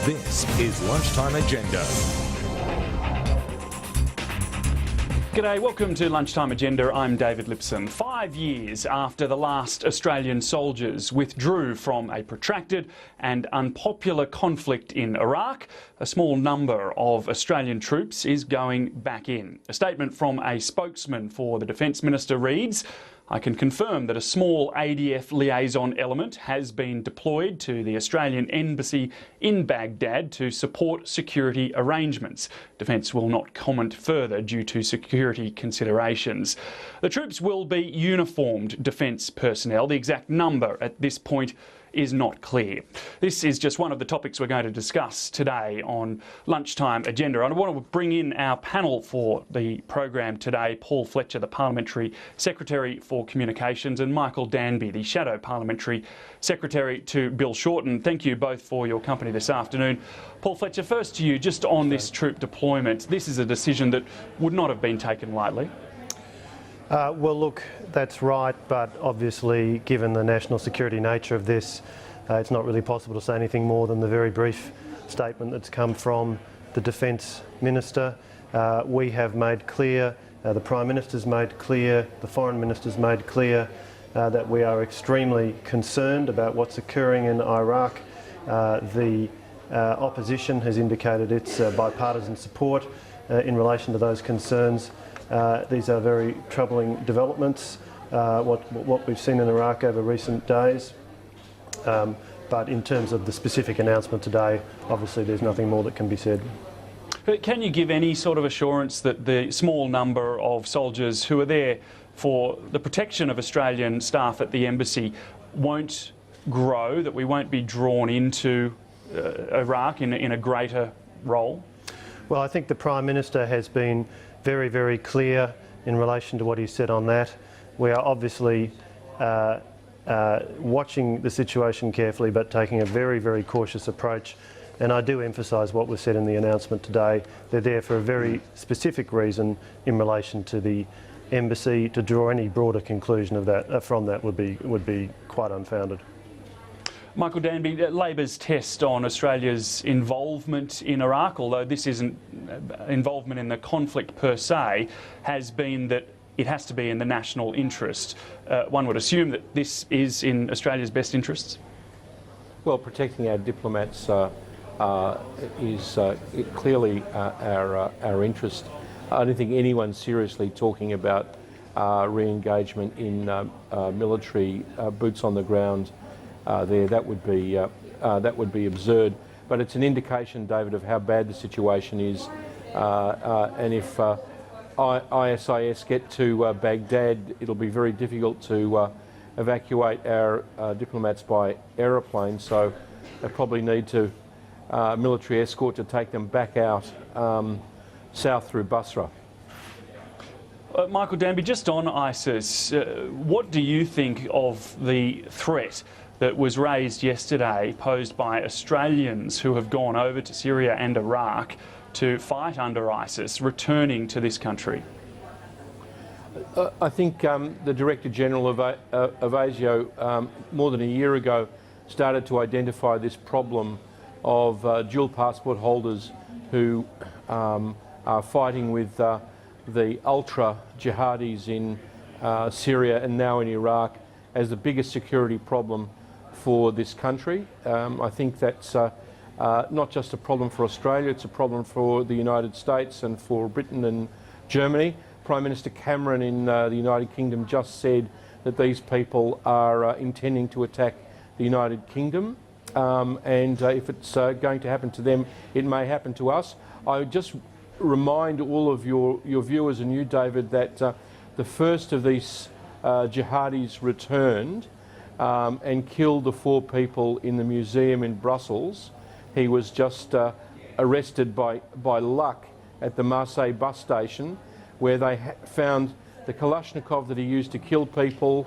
This is Lunchtime Agenda. G'day, welcome to Lunchtime Agenda. I'm David Lipson. 5 years after the last Australian soldiers withdrew from a protracted and unpopular conflict in Iraq, a small number of Australian troops is going back in. A statement from a spokesman for the Defence Minister reads, "I can confirm that a small ADF liaison element has been deployed to the Australian Embassy in Baghdad to support security arrangements. Defence will not comment further due to security considerations." The troops will be uniformed Defence personnel. The exact number at this point is not clear. This is just one of the topics we're going to discuss today on Lunchtime Agenda. And I want to bring in our panel for the program today, Paul Fletcher, the Parliamentary Secretary for Communications, and Michael Danby, the Shadow Parliamentary Secretary to Bill Shorten. Thank you both for your company this afternoon. Paul Fletcher, first to you, just on this troop deployment. This is a decision that would not have been taken lightly. Well, look, that's right, but obviously, given the national security nature of this, it's not really possible to say anything more than the very brief statement that's come from the Defence Minister. We have made clear, the Prime Minister's made clear, the Foreign Minister's made clear that we are extremely concerned about what's occurring in Iraq. The opposition has indicated its bipartisan support in relation to those concerns. These are very troubling developments, what we've seen in Iraq over recent days. But in terms of the specific announcement today, obviously there's nothing more that can be said. But can you give any sort of assurance that the small number of soldiers who are there for the protection of Australian staff at the embassy won't grow, that we won't be drawn into Iraq in a greater role? Well, I think the Prime Minister has been very, very clear in relation to what he said on that. We are obviously watching the situation carefully, but taking a very, very cautious approach. And I do emphasise what was said in the announcement today. They're there for a very specific reason in relation to the embassy. To draw any broader conclusion of that from that would be quite unfounded. Michael Danby, Labor's test on Australia's involvement in Iraq, although this isn't involvement in the conflict per se, has been that it has to be in the national interest. One would assume that this is in Australia's best interests? Well, protecting our diplomats is clearly our interest. I don't think anyone's seriously talking about re-engagement in military boots on the ground there. That would be absurd. But it's an indication, David, of how bad the situation is. And if ISIS get to Baghdad, it'll be very difficult to evacuate our diplomats by aeroplane. So they probably need to military escort to take them back out south through Basra. Michael Danby, just on ISIS, what do you think of the threat that was raised yesterday, posed by Australians who have gone over to Syria and Iraq to fight under ISIS, returning to this country? I think the Director General of ASIO more than a year ago started to identify this problem of dual passport holders who are fighting with the ultra jihadis in Syria and now in Iraq as the biggest security problem for this country. I think that's not just a problem for Australia, it's a problem for the United States and for Britain and Germany. Prime Minister Cameron in the United Kingdom just said that these people are intending to attack the United Kingdom. And if it's going to happen to them, it may happen to us. I would just remind all of your viewers and you, David, that the first of these jihadis returned and killed the 4 people in the museum in Brussels. He was just arrested by luck at the Marseille bus station, where they found the Kalashnikov that he used to kill people.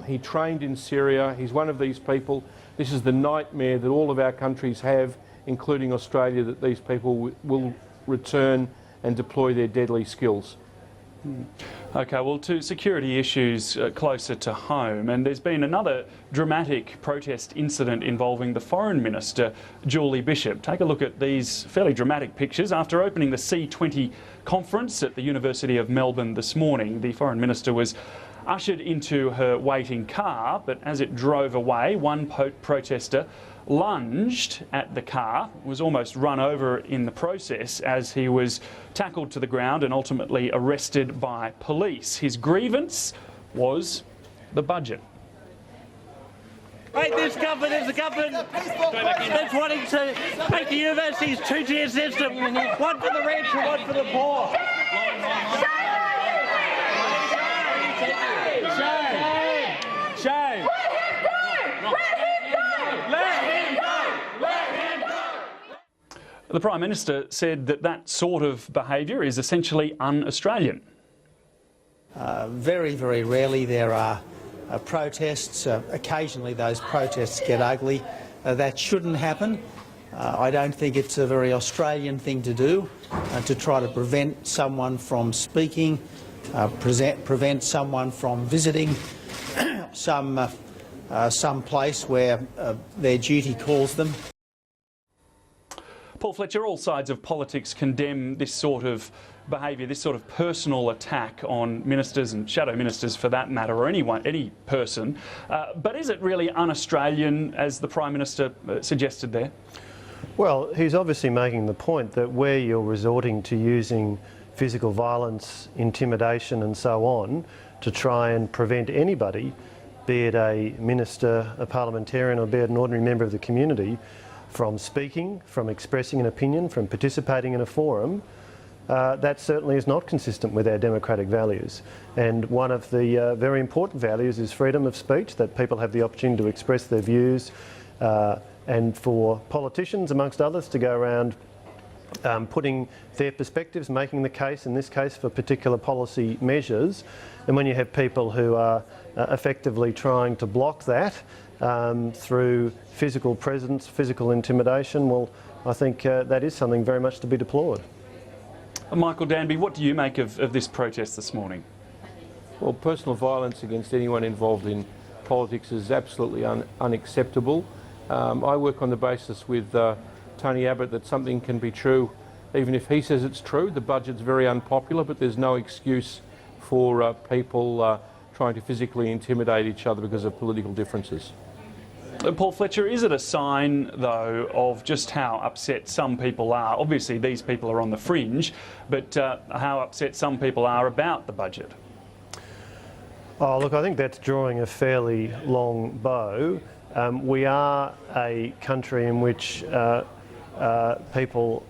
He trained in Syria. He's one of these people. This is the nightmare that all of our countries have, including Australia, that these people will return and deploy their deadly skills. OK, well, to security issues closer to home, and there's been another dramatic protest incident involving the Foreign Minister, Julie Bishop. Take a look at these fairly dramatic pictures. After opening the C20 conference at the University of Melbourne this morning, the Foreign Minister was ushered into her waiting car, but as it drove away, one protester lunged at the car, was almost run over in the process as he was tackled to the ground and ultimately arrested by police. His grievance was the budget. Right, this government is a government that's wanting to make the universities two-tier system, one for the rich and one for the poor. Shame! The Prime Minister said that that sort of behaviour is essentially un-Australian. Very, very rarely there are protests. Occasionally those protests get ugly. That shouldn't happen. I don't think it's a very Australian thing to do, to try to prevent someone from speaking, prevent someone from visiting some place where their duty calls them. Paul Fletcher, all sides of politics condemn this sort of behaviour, this sort of personal attack on ministers and shadow ministers for that matter, or any person. But is it really un-Australian, as the Prime Minister suggested there? Well, he's obviously making the point that where you're resorting to using physical violence, intimidation and so on to try and prevent anybody, be it a minister, a parliamentarian or be it an ordinary member of the community, from speaking, from expressing an opinion, from participating in a forum, that certainly is not consistent with our democratic values. And one of the very important values is freedom of speech, that people have the opportunity to express their views, and for politicians, amongst others, to go around putting their perspectives, making the case, in this case, for particular policy measures. And when you have people who are effectively trying to block that through physical presence, physical intimidation, well, I think that is something very much to be deplored. Michael Danby, what do you make of this protest this morning? Well, personal violence against anyone involved in politics is absolutely unacceptable. I work on the basis with Tony Abbott that something can be true even if he says it's true. The budget's very unpopular, but there's no excuse for people trying to physically intimidate each other because of political differences. Paul Fletcher, is it a sign, though, of just how upset some people are? Obviously, these people are on the fringe, but how upset some people are about the budget? Oh, look, I think that's drawing a fairly long bow. We are a country in which people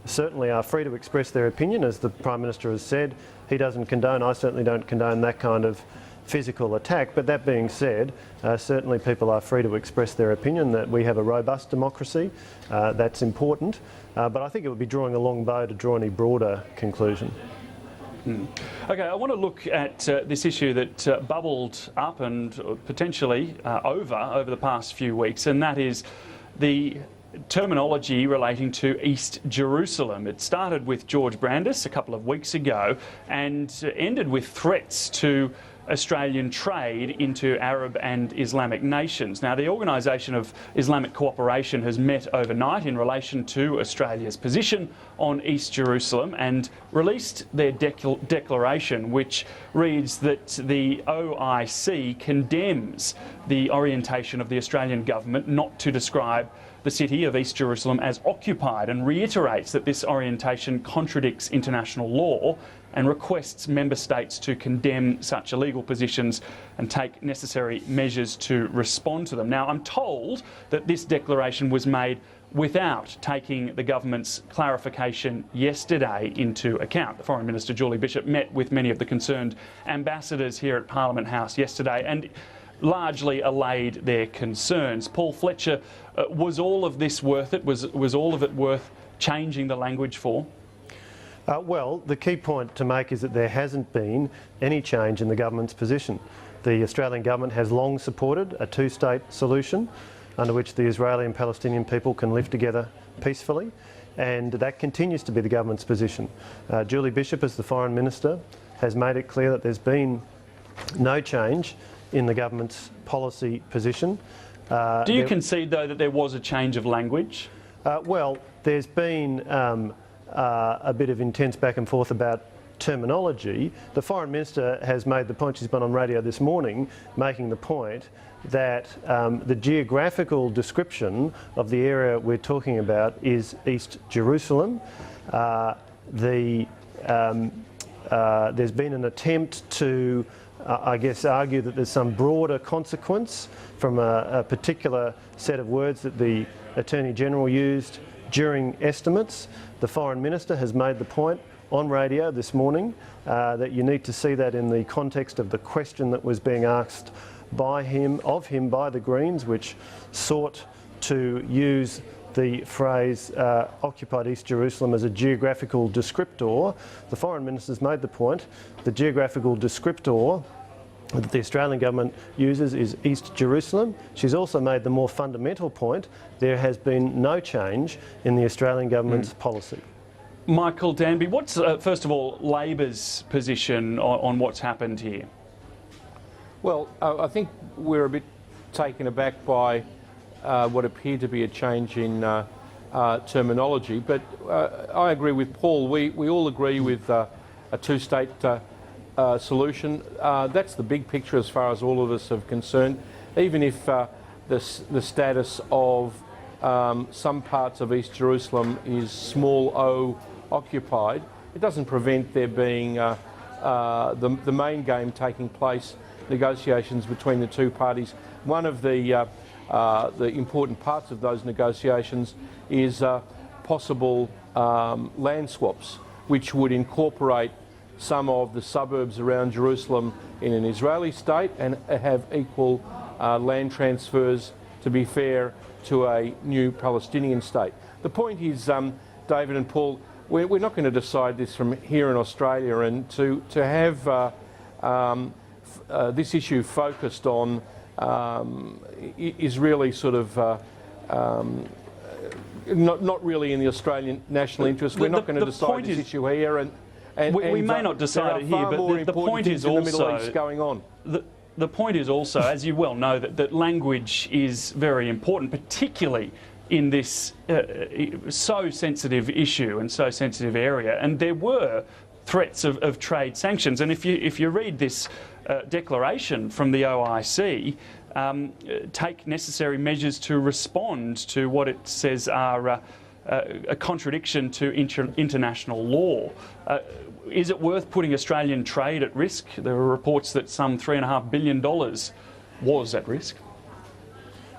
certainly are free to express their opinion, as the Prime Minister has said. He doesn't condone, I certainly don't condone that kind of physical attack, but that being said, certainly people are free to express their opinion, that we have a robust democracy. That's important, but I think it would be drawing a long bow to draw any broader conclusion. OK, I want to look at this issue that bubbled up and potentially over the past few weeks, and that is the terminology relating to East Jerusalem. It started with George Brandis a couple of weeks ago and ended with threats to Australian trade into Arab and Islamic nations. Now, the Organisation of Islamic Cooperation has met overnight in relation to Australia's position on East Jerusalem and released their declaration, which reads that the OIC condemns the orientation of the Australian government not to describe the city of East Jerusalem as occupied, and reiterates that this orientation contradicts international law and requests member states to condemn such illegal positions and take necessary measures to respond to them. Now, I'm told that this declaration was made without taking the government's clarification yesterday into account. The Foreign Minister, Julie Bishop, met with many of the concerned ambassadors here at Parliament House yesterday and largely allayed their concerns. Paul Fletcher, was all of this worth it? Was all of it worth changing the language for? Well, the key point to make is that there hasn't been any change in the government's position. The Australian government has long supported a two-state solution under which the Israeli and Palestinian people can live together peacefully. and that continues to be the government's position. Julie Bishop, as the Foreign Minister, has made it clear that there's been no change in the government's policy position. Do you concede, though, that there was a change of language? Well, there's been a bit of intense back and forth about terminology. The Foreign Minister has made the point, she's been on radio this morning, making the point that the geographical description of the area we're talking about is East Jerusalem. There's been an attempt to, I guess, argue that there's some broader consequence from a particular set of words that the Attorney General used during estimates. The Foreign Minister has made the point on radio this morning that you need to see that in the context of the question that was being asked by him by the Greens, which sought to use the phrase occupied East Jerusalem as a geographical descriptor. The Foreign Minister's made the point the geographical descriptor that the Australian government uses is East Jerusalem. She's also made the more fundamental point there has been no change in the Australian government's policy. Michael Danby, what's, first of all, Labor's position on what's happened here? Well, I think we're a bit taken aback by what appeared to be a change in terminology, but I agree with Paul. We all agree with a two-state solution. That's the big picture as far as all of us are concerned. Even if the status of some parts of East Jerusalem is small o occupied, it doesn't prevent there being the main game taking place, negotiations between the two parties. One of the important parts of those negotiations is possible land swaps, which would incorporate some of the suburbs around Jerusalem in an Israeli state and have equal land transfers, to be fair, to a new Palestinian state. The point is, David and Paul, we're not going to decide this from here in Australia, and to have this issue focused on is really sort of not really in the the national interest. We're not going to decide this issue here, and we may not decide it here, but the point is also going on. The point is also, as you well know, that language is very important, particularly in this so sensitive issue and so sensitive area. And there were threats of trade sanctions. And if you read this declaration from the OIC, take necessary measures to respond to what it says are a contradiction to international law. Is it worth putting Australian trade at risk? There are reports that some $3.5 billion was at risk.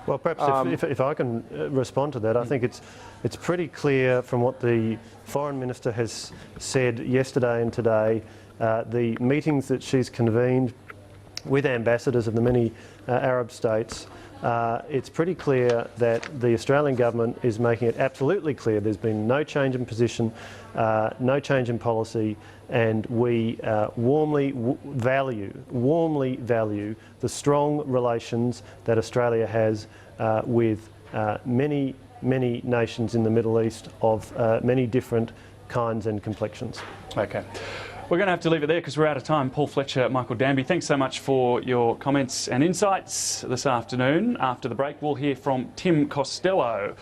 Well, perhaps if I can respond to that, I think it's pretty clear from what the Foreign Minister has said yesterday and today, the meetings that she's convened with ambassadors of the many Arab states, it's pretty clear that the Australian government is making it absolutely clear there's been no change in position, no change in policy, and we warmly value the strong relations that Australia has with many nations in the Middle East of many different kinds and complexions. Okay. We're going to have to leave it there because we're out of time. Paul Fletcher, Michael Danby, thanks so much for your comments and insights this afternoon. After the break, we'll hear from Tim Costello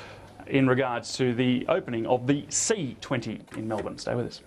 in regards to the opening of the C20 in Melbourne. Stay with us.